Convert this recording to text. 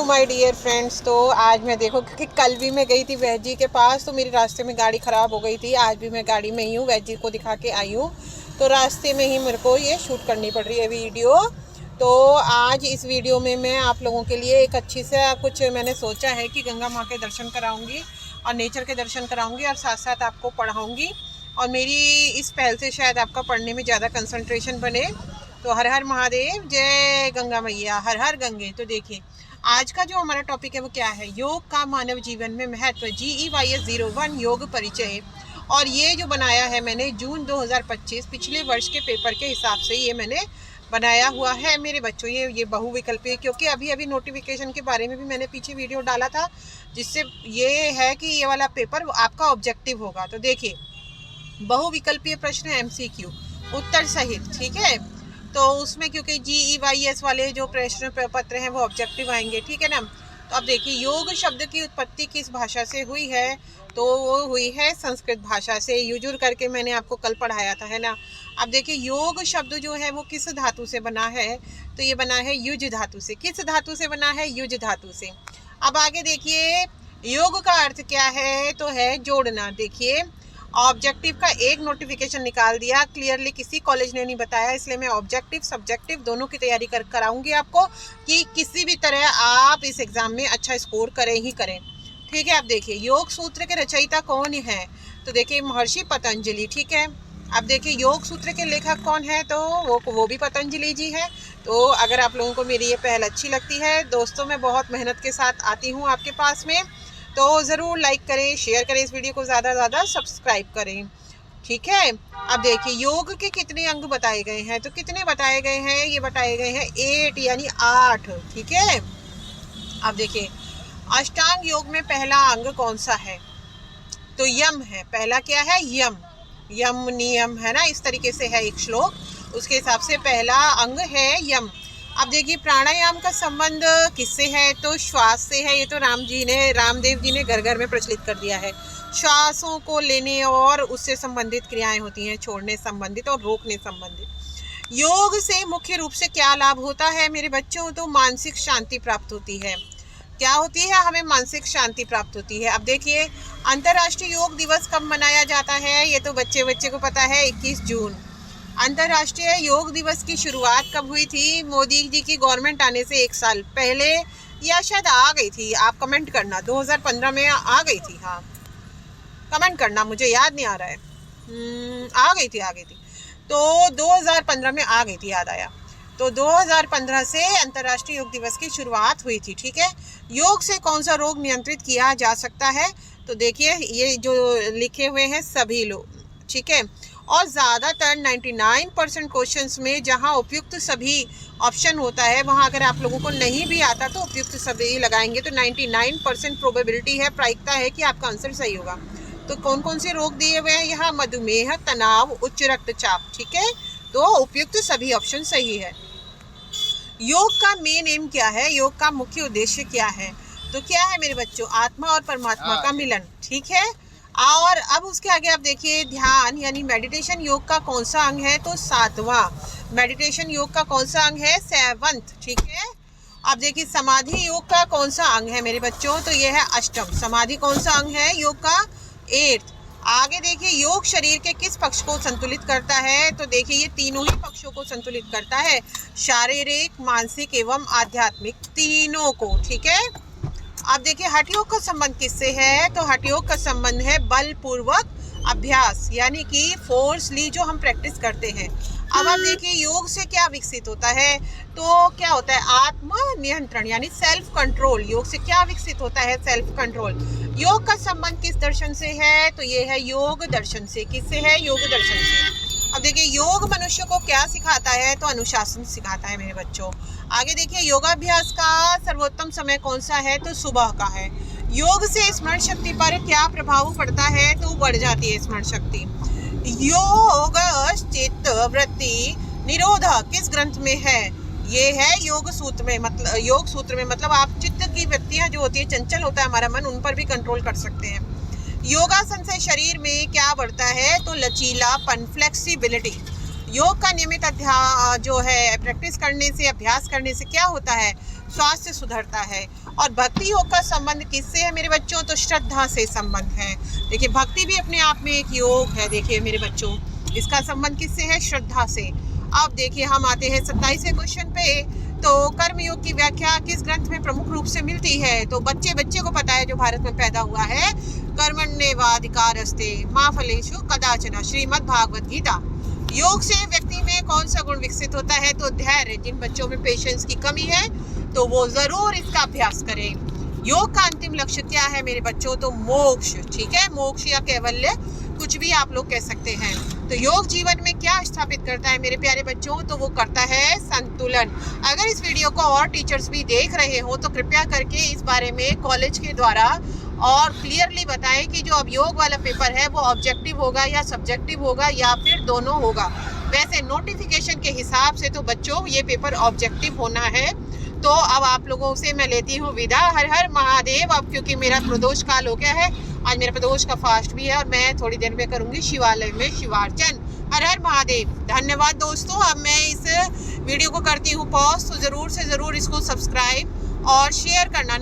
My dear friends. तो आज मैं देखो क्योंकि कल भी मैं गई थी वैद जी के पास, तो मेरे रास्ते में गाड़ी ख़राब हो गई थी। आज भी मैं गाड़ी में ही हूँ, वैद जी को दिखा के आई हूँ, तो रास्ते में ही मेरे को ये शूट करनी पड़ रही है वीडियो। तो आज इस वीडियो में मैं आप लोगों के लिए एक अच्छी सा कुछ मैंने सोचा है कि गंगा माँ के दर्शन कराऊँगी और नेचर के दर्शन कराऊँगी और साथ साथ आपको पढ़ाऊँगी। और मेरी इस पहल से शायद आपका पढ़ने में ज़्यादा कंसंट्रेशन बने। तो हर हर महादेव, जय गंगा मैया, हर हर गंगे। तो देखिए आज का जो हमारा टॉपिक है वो क्या है, योग का मानव जीवन में महत्व, GEYS01 योग परिचय। और ये जो बनाया है मैंने जून 2025 पिछले वर्ष के पेपर के हिसाब से ये मैंने बनाया हुआ है मेरे बच्चों। ये बहुविकल्पीय, क्योंकि अभी अभी नोटिफिकेशन के बारे में भी मैंने पीछे वीडियो डाला था, जिससे ये है कि ये वाला पेपर आपका ऑब्जेक्टिव होगा। तो देखिए बहुविकल्पीय प्रश्न MCQ उत्तर सहित, ठीक है। तो उसमें क्योंकि GEYS वाले जो प्रश्न पत्र हैं वो ऑब्जेक्टिव आएंगे, ठीक है ना। तो अब देखिए योग शब्द की उत्पत्ति किस भाषा से हुई है, तो वो हुई है संस्कृत भाषा से। युजुर करके मैंने आपको कल पढ़ाया था, है ना। अब देखिए योग शब्द जो है वो किस धातु से बना है, तो ये बना है युज धातु से। किस धातु से बना है? युज धातु से। अब आगे देखिए योग का अर्थ क्या है, तो है जोड़ना। देखिए ऑब्जेक्टिव का एक नोटिफिकेशन निकाल दिया, क्लियरली किसी कॉलेज ने नहीं बताया, इसलिए मैं ऑब्जेक्टिव सब्जेक्टिव दोनों की तैयारी कराऊंगी आपको कि किसी भी तरह आप इस एग्जाम में अच्छा स्कोर करें ही करें, ठीक है। अब देखिए योग सूत्र के रचयिता कौन है, तो देखिए महर्षि पतंजलि, ठीक है। अब देखिए योग सूत्र के लेखक कौन है, तो वो भी पतंजलि जी है। तो अगर आप लोगों को मेरी ये पहल अच्छी लगती है दोस्तों, मैं बहुत मेहनत के साथ आती हूँ आपके पास में, तो ज़रूर लाइक करें, शेयर करें इस वीडियो को, ज़्यादा से ज़्यादा सब्सक्राइब करें, ठीक है। अब देखिए योग के कितने अंग बताए गए हैं, तो कितने बताए गए हैं, ये बताए गए हैं 8 यानी 8, ठीक है। अब देखिए अष्टांग योग में पहला अंग कौन सा है, तो यम है। पहला क्या है? यम। यम नियम है ना, इस तरीके से है एक श्लोक, उसके हिसाब से पहला अंग है यम। अब देखिए प्राणायाम का संबंध किससे है, तो श्वास से है। ये तो रामदेव जी ने घर घर में प्रचलित कर दिया है। श्वासों को लेने और उससे संबंधित क्रियाएं होती हैं, छोड़ने संबंधित और रोकने संबंधित। योग से मुख्य रूप से क्या लाभ होता है मेरे बच्चों, तो मानसिक शांति प्राप्त होती है। क्या होती है? हमें मानसिक शांति प्राप्त होती है। अब देखिए अंतर्राष्ट्रीय योग दिवस कब मनाया जाता है, ये तो बच्चे को पता है, 21 जून। अंतर्राष्ट्रीय योग दिवस की शुरुआत कब हुई थी? मोदी जी की गवर्नमेंट आने से 1 साल पहले, या शायद आ गई थी, आप कमेंट करना, 2015 में आ गई थी, हाँ कमेंट करना, मुझे याद नहीं आ रहा है। आ गई थी। तो 2015 में आ गई थी, याद आया। तो 2015 से अंतर्राष्ट्रीय योग दिवस की शुरुआत हुई थी, ठीक है। योग से कौन सा रोग नियंत्रित किया जा सकता है, तो देखिए ये जो लिखे हुए हैं सभी लोग, ठीक है। और ज़्यादातर 99% क्वेश्चंस में जहां उपयुक्त सभी ऑप्शन होता है, वहां अगर आप लोगों को नहीं भी आता तो उपयुक्त सभी लगाएंगे तो 99% प्रोबेबिलिटी है, प्रायिकता है कि आपका आंसर सही होगा। तो कौन कौन से रोग दिए हुए हैं यहाँ? मधुमेह, तनाव, उच्च रक्तचाप, ठीक है। तो उपयुक्त सभी ऑप्शन सही है। योग का मेन एम क्या है, योग का मुख्य उद्देश्य क्या है, तो क्या है मेरे बच्चों? आत्मा और परमात्मा का मिलन, ठीक है। और अब उसके आगे आप देखिए ध्यान यानी मेडिटेशन योग का कौन सा अंग है, तो 7वां। मेडिटेशन योग का कौन सा अंग है? 7th, ठीक है। अब देखिए समाधि योग का कौन सा अंग है मेरे बच्चों, तो ये है 8th। समाधि कौन सा अंग है योग का? 8th। आगे देखिए योग शरीर के किस पक्ष को संतुलित करता है, तो देखिए ये तीनों ही पक्षों को संतुलित करता है, शारीरिक, मानसिक एवं आध्यात्मिक, तीनों को, ठीक है। अब देखिए हठ योग का संबंध किससे है, तो हठ योग का संबंध है बलपूर्वक अभ्यास, यानी कि फोर्सली जो हम प्रैक्टिस करते हैं। अब आप देखिए योग से क्या विकसित होता है, तो क्या होता है? आत्म नियंत्रण यानी सेल्फ कंट्रोल। योग से क्या विकसित होता है? Self control. योग का संबंध किस दर्शन से है, तो ये है योग दर्शन से। किससे है? योग दर्शन से। अब देखिए योग मनुष्य को क्या सिखाता है, तो अनुशासन सिखाता है मेरे बच्चों। आगे देखिए योगाभ्यास का सर्वोत्तम समय कौन सा है, तो सुबह का है। योग से स्मरण शक्ति पर क्या प्रभाव पड़ता है, तो बढ़ जाती है स्मरण शक्ति। योग चित्त वृत्ति निरोध किस ग्रंथ में है, ये है योग सूत्र में। मतलब आप चित्त की वृत्तियां जो होती है, चंचल होता है हमारा मन, उन पर भी कंट्रोल कर सकते हैं। योगासन से शरीर में क्या बढ़ता है, तो लचीलापन, फ्लेक्सिबिलिटी। योग का नियमित जो है प्रैक्टिस करने से, अभ्यास करने से क्या होता है, स्वास्थ्य सुधरता है। और भक्ति योग का संबंध किससे है मेरे बच्चों? तो श्रद्धा से संबंध है। देखिए भक्ति भी अपने आप में एक योग है। देखिए मेरे बच्चों, इसका संबंध किससे है? श्रद्धा से। अब देखिए हम आते हैं 27वें क्वेश्चन पे। तो कर्मयोग की व्याख्या किस ग्रंथ में प्रमुख रूप से मिलती है? तो बच्चे को पता है जो भारत में पैदा हुआ है, कर्मण्येवाधिकारस्ते मा फलेषु कदाचन, श्रीमद् भागवत गीता। योग से व्यक्ति में कौन सा गुण विकसित होता है? तो धैर्य। जिन बच्चों में पेशेंस की कमी है तो वो जरूर इसका अभ्यास करें। योग का अंतिम लक्ष्य क्या है मेरे बच्चों? तो मोक्ष। ठीक है, मोक्ष या कैवल्य, कुछ भी आप लोग कह सकते हैं। तो योग जीवन में क्या स्थापित करता है मेरे प्यारे बच्चों? तो वो करता है संतुलन। अगर इस वीडियो को और टीचर्स भी देख रहे हो तो कृपया करके इस बारे में कॉलेज के द्वारा और क्लियरली बताएं कि जो अब योग वाला पेपर है वो ऑब्जेक्टिव होगा या सब्जेक्टिव होगा या फिर दोनों होगा। वैसे नोटिफिकेशन के हिसाब से तो बच्चों ये पेपर ऑब्जेक्टिव होना है। तो अब आप लोगों से मैं लेती हूँ विदा। हर हर महादेव। अब क्योंकि मेरा प्रदोष काल हो गया है, आज मेरा प्रदोष का फास्ट भी है और मैं थोड़ी देर में करूँगी शिवालय में शिवार्चन। हर हर महादेव। धन्यवाद दोस्तों। अब मैं इस वीडियो को करती हूँ पॉज, तो ज़रूर से ज़रूर इसको सब्सक्राइब और शेयर करना